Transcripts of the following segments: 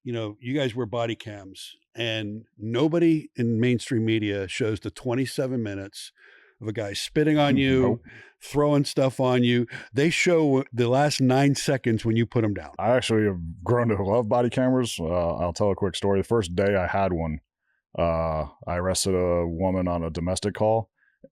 you guys wear body cams, and nobody in mainstream media shows the 27 minutes of a guy spitting on you, Nope. throwing stuff on you. They show the last 9 seconds when you put them down. I actually have grown to love body cameras. I'll tell a quick story. The first day I had one, I arrested a woman on a domestic call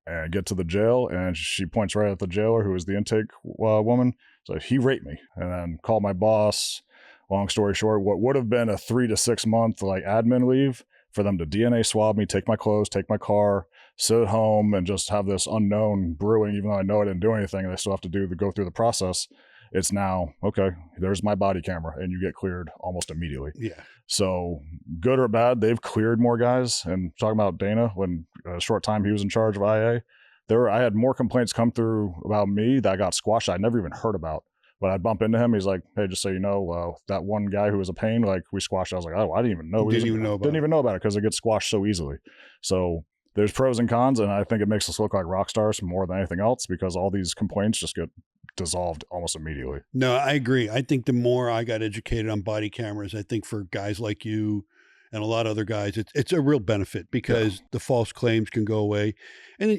and get to the jail, and she points right at the jailer, who was the intake woman. So he raped me, and then called my boss. Long story short, what would have been a 3 to 6 month like admin leave for them to DNA swab me, take my clothes, take my car, sit at home, and just have this unknown brewing, even though I know I didn't do anything, and I still have to go through the process. It's now, okay, there's my body camera, and you get cleared almost immediately. Yeah. So good or bad, they've cleared more guys. And talking about Dana, when a short time he was in charge of IA, I had more complaints come through about me that I got squashed I never even heard about. But I'd bump into him. He's like, hey, just so you know, that one guy who was a pain, like we squashed. I was like, oh, I didn't even know. Didn't even know about it because it gets squashed so easily. So there's pros and cons. And I think it makes us look like rock stars more than anything else, because all these complaints just get dissolved almost immediately. No, I agree. I think the more I got educated on body cameras, I think for guys like you and a lot of other guys, it's a real benefit, because the false claims can go away. And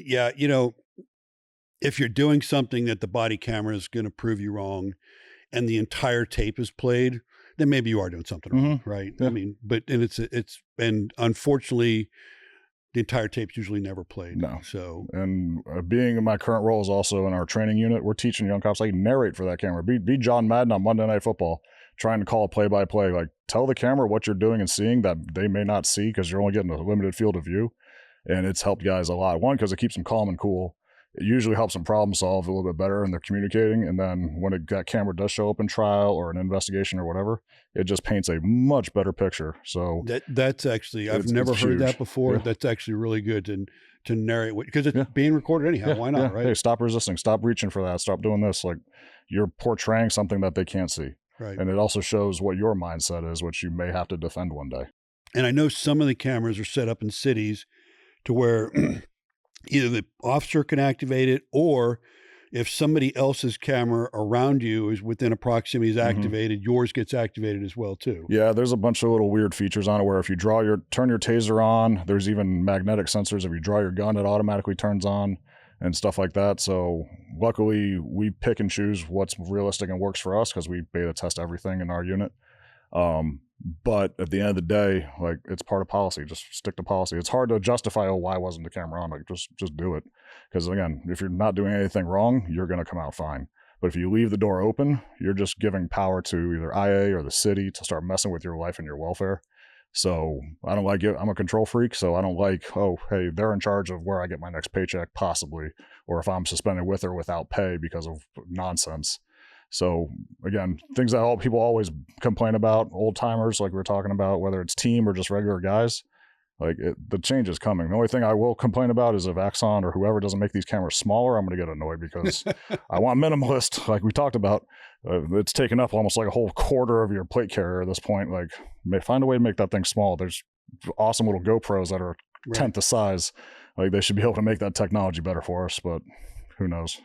if you're doing something that the body camera is going to prove you wrong and the entire tape is played, then maybe you are doing something wrong, right? Yeah. I mean, and unfortunately, the entire tape's usually never played. No. So, and being in my current role is also in our training unit, we're teaching young cops, like, narrate for that camera. Be John Madden on Monday Night Football, trying to call a play-by-play. Like, tell the camera what you're doing and seeing that they may not see, because you're only getting a limited field of view. And it's helped guys a lot. One, because it keeps them calm and cool. It usually helps them problem solve a little bit better, and they're communicating. And then when that camera does show up in trial or an investigation or whatever, it just paints a much better picture. So that's actually, I've never heard that before. Yeah. That's actually really good to narrate, because it's being recorded anyhow. Why not? Right? Hey, stop resisting. Stop reaching for that. Stop doing this. Like, you're portraying something that they can't see. Right. And it also shows what your mindset is, which you may have to defend one day. And I know some of the cameras are set up in cities to where either the officer can activate it, or if somebody else's camera around you is within a proximity is activated, yours gets activated as well too. Yeah, there's a bunch of little weird features on it where if you turn your taser on, there's even magnetic sensors. If you draw your gun, it automatically turns on and stuff like that. So luckily we pick and choose what's realistic and works for us, because we beta test everything in our unit. But at the end of the day, like, it's part of policy. Just stick to policy. It's hard to justify, oh, why wasn't the camera on? Like, just do it. Because again, if you're not doing anything wrong, you're going to come out fine. But if you leave the door open, you're just giving power to either IA or the city to start messing with your life and your welfare. So I don't like it. I'm a control freak, so I don't like, oh, hey, they're in charge of where I get my next paycheck, possibly, or if I'm suspended with or without pay because of nonsense. So again, things that people always complain about, old timers, like we were talking about, whether it's team or just regular guys, like, the change is coming. The only thing I will complain about is if Axon or whoever doesn't make these cameras smaller, I'm going to get annoyed, because I want minimalist, like we talked about. It's taken up almost like a whole quarter of your plate carrier at this point. Like, find a way to make that thing small. There's awesome little GoPros that are 10th the size. Like, they should be able to make that technology better for us, but who knows?